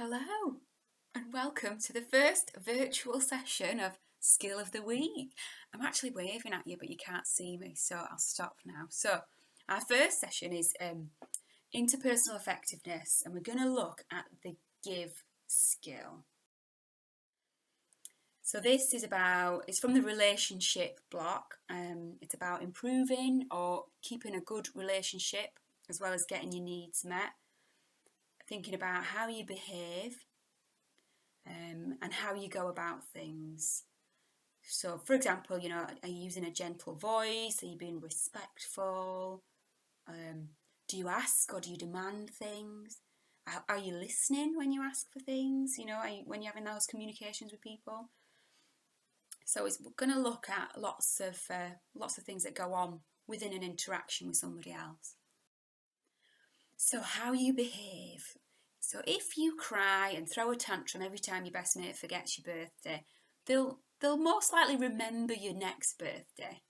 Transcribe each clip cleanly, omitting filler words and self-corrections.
Hello, and welcome to the first virtual session of Skill of the Week. I'm actually waving at you, but you can't see me, so I'll stop now. So, our first session is Interpersonal Effectiveness, and we're going to look at the give skill. So this is it's from the relationship block. It's about improving or keeping a good relationship as well as getting your needs met. Thinking about how you behave and how you go about things. So, for example, are you using a gentle voice? Are you being respectful? Do you ask or do you demand things? Are you listening when you ask for things? When you're having those communications with people. So we're going to look at lots of things that go on within an interaction with somebody else. So how you behave. So if you cry and throw a tantrum every time your best mate forgets your birthday, they'll most likely remember your next birthday,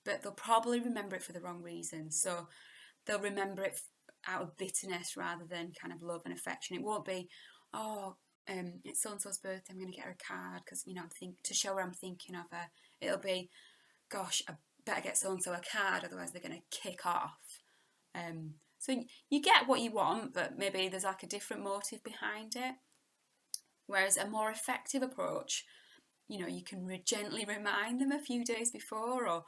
but they'll probably remember it for the wrong reasons. So they'll remember it out of bitterness rather than kind of love and affection. It won't be, it's so-and-so's birthday, I'm going to get her a card because, to show her I'm thinking of her. It'll be, gosh, I better get so-and-so a card, otherwise they're going to kick off. So you get what you want, but maybe there's like a different motive behind it. Whereas a more effective approach, you can gently remind them a few days before, or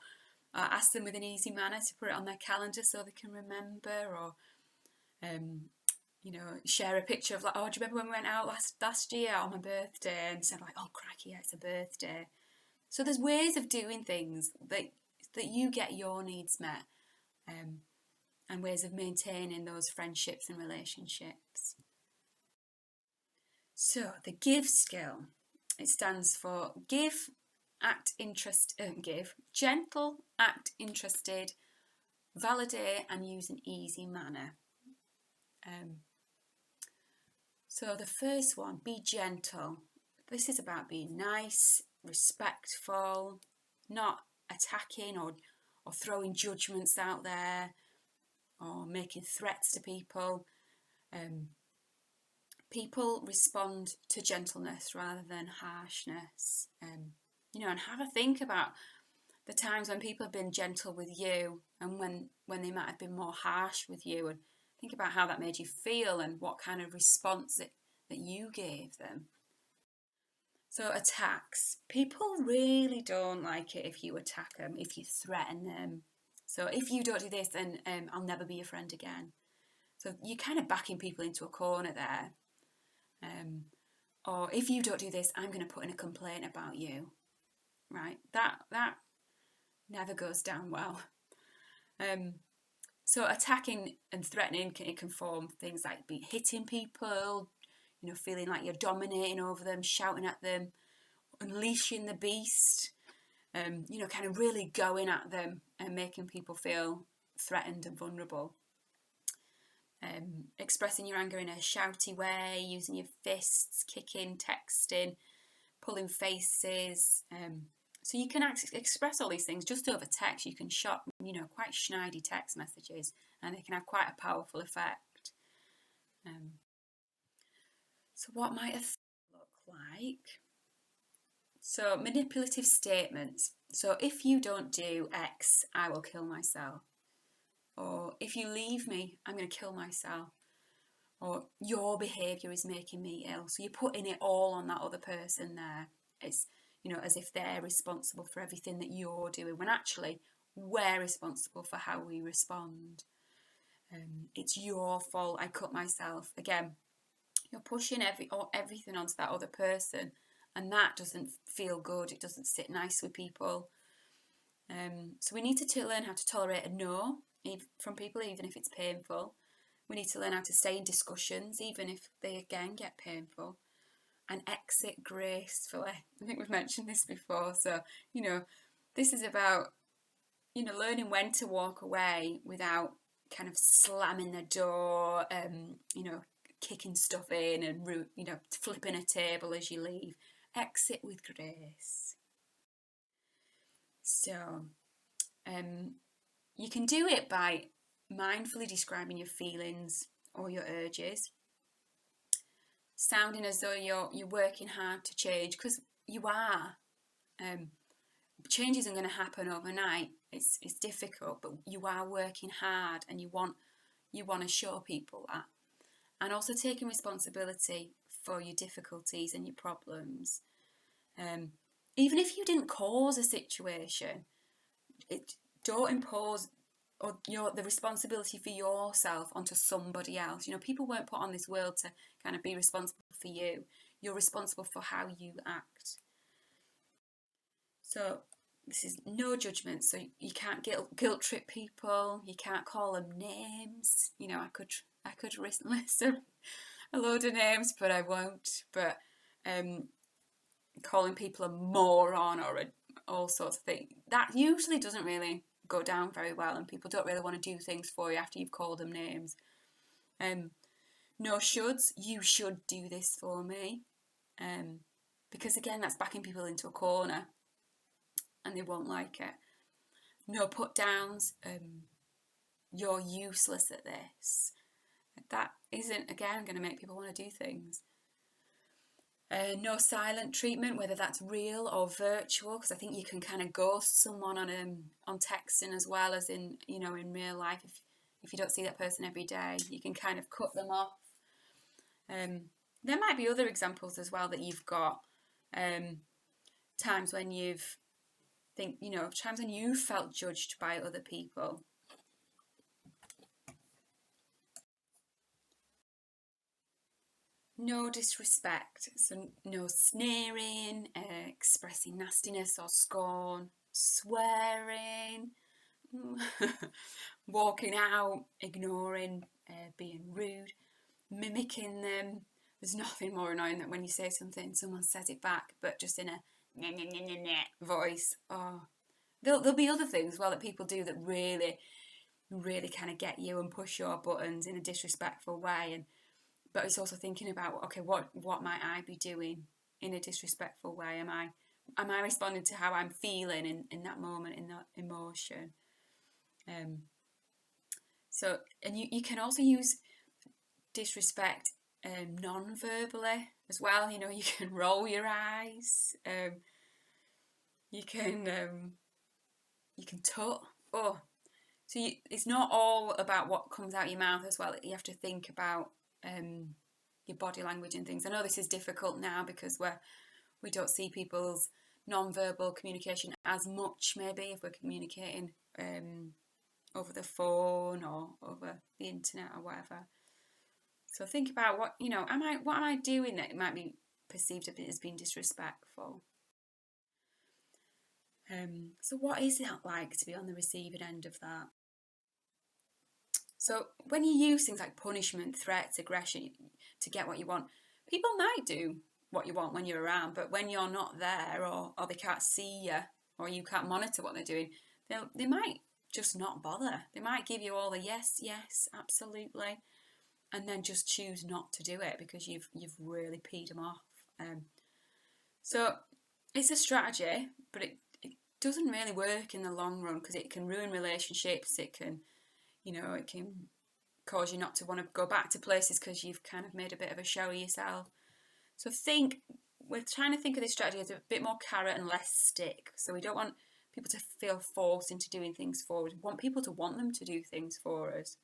ask them with an easy manner to put it on their calendar so they can remember, or share a picture of like, oh, do you remember when we went out last year on my birthday? And said like, oh crikey, yeah, it's a birthday. So there's ways of doing things that you get your needs met, and ways of maintaining those friendships and relationships. So the give skill, it stands for give, gentle, act interested, validate and use an easy manner. So the first one, be gentle. This is about being nice, respectful, not attacking or throwing judgments out there or making threats to people. People respond to gentleness rather than harshness. And have a think about the times when people have been gentle with you and when they might have been more harsh with you, and think about how that made you feel and what kind of response that you gave them. So attacks. People really don't like it if you attack them, if you threaten them. So if you don't do this, then I'll never be your friend again. So you're kind of backing people into a corner there. Or if you don't do this, I'm going to put in a complaint about you. Right? That never goes down well. So attacking and threatening can form things like hitting people, feeling like you're dominating over them, shouting at them, unleashing the beast, kind of really going at them and making people feel threatened and vulnerable. Expressing your anger in a shouty way, using your fists, kicking, texting, pulling faces. So you can express all these things just over text. You can shot, quite schneedy text messages, and they can have quite a powerful effect. So what might a look like? So manipulative statements. So if you don't do X, I will kill myself. Or if you leave me, I'm going to kill myself. Or your behaviour is making me ill. So you're putting it all on that other person there. It's, as if they're responsible for everything that you're doing, when actually we're responsible for how we respond. It's your fault, I cut myself. Again, you're pushing everything onto that other person, and that doesn't feel good. It doesn't sit nice with people. So we need to learn how to tolerate a no from people, even if it's painful. We need to learn how to stay in discussions, even if they again get painful, and exit gracefully. I think we've mentioned this before. So, this is about, learning when to walk away without kind of slamming the door, kicking stuff in and, flipping a table as you leave. Exit with grace. So, you can do it by mindfully describing your feelings or your urges. sounding as though you're working hard to change, because you are. Change isn't going to happen overnight. It's difficult, but you are working hard, and you want to show people that. And also taking responsibility for your difficulties and your problems. Even if you didn't cause a situation, don't impose the responsibility for yourself onto somebody else. People weren't put on this world to kind of be responsible for you. You're responsible for how you act. So this is no judgment. So you can't guilt trip people. You can't call them names. I could list a load of names, but I won't. But calling people a moron or all sorts of things, that usually doesn't really go down very well, and people don't really want to do things for you after you've called them names. No shoulds. You should do this for me, because again, that's backing people into a corner, and they won't like it. No put downs. You're useless at this. That isn't, again, going to make people want to do things. No silent treatment, whether that's real or virtual, because I think you can kind of ghost someone on texting as well as in real life. If you don't see that person every day, you can kind of cut them off. There might be other examples as well that you've got. Times when times when you felt judged by other people. No disrespect, so no sneering, expressing nastiness or scorn, swearing, walking out, ignoring, being rude, mimicking them. There's nothing more annoying than when you say something, someone says it back, but just in a voice. Oh, there'll be other things as well that people do that really, really kind of get you and push your buttons in a disrespectful way. But it's also thinking about, okay, what might I be doing in a disrespectful way? Am I responding to how I'm feeling in that moment, in that emotion? So, and you can also use disrespect non-verbally as well. You can roll your eyes. You can tut. Oh, so it's not all about what comes out your mouth as well. You have to think about your body language and things. I know this is difficult now because we don't see people's non-verbal communication as much, maybe, if we're communicating over the phone or over the internet or whatever. So think about what am I doing that it might be perceived as being disrespectful. So what is it like to be on the receiving end of that? So when you use things like punishment, threats, aggression to get what you want, people might do what you want when you're around, but when you're not there, or they can't see you, or you can't monitor what they're doing, they might just not bother. They might give you all the yes, absolutely, and then just choose not to do it because you've really peed them off. So it's a strategy, but it doesn't really work in the long run because it can ruin relationships. It can it can cause you not to want to go back to places because you've kind of made a bit of a show of yourself. So we're trying to think of this strategy as a bit more carrot and less stick. So we don't want people to feel forced into doing things for us. We want people to want them to do things for us.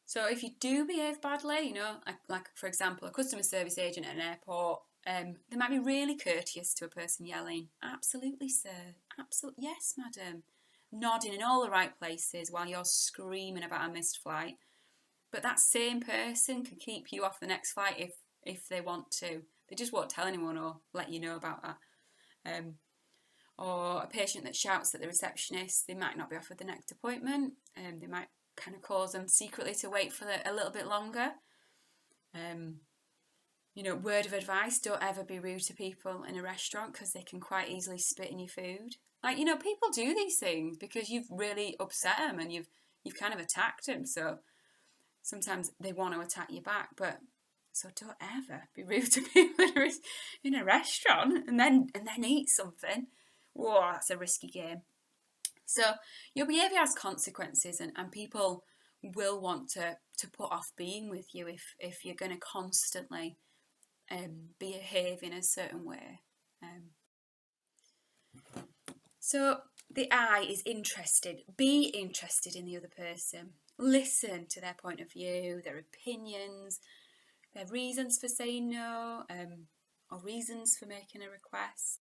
So if you do behave badly, like for example, a customer service agent at an airport, they might be really courteous to a person yelling, "Absolutely, sir. Absolutely, yes, madam." Nodding in all the right places while you're screaming about a missed flight. But that same person can keep you off the next flight if they want to. They just won't tell anyone or let you know about that. Or a patient that shouts at the receptionist, they might not be offered the next appointment. They might kind of cause them secretly to wait for a little bit longer. Word of advice, don't ever be rude to people in a restaurant because they can quite easily spit in your food. People do these things because you've really upset them and you've kind of attacked them. So sometimes they want to attack you back, so don't ever be rude to people in a restaurant and then eat something. Whoa, that's a risky game. So your behaviour has consequences, and people will want to put off being with you if you're going to constantly behave in a certain way. So the I is interested. Be interested in the other person. Listen to their point of view, their opinions, their reasons for saying no, or reasons for making a request.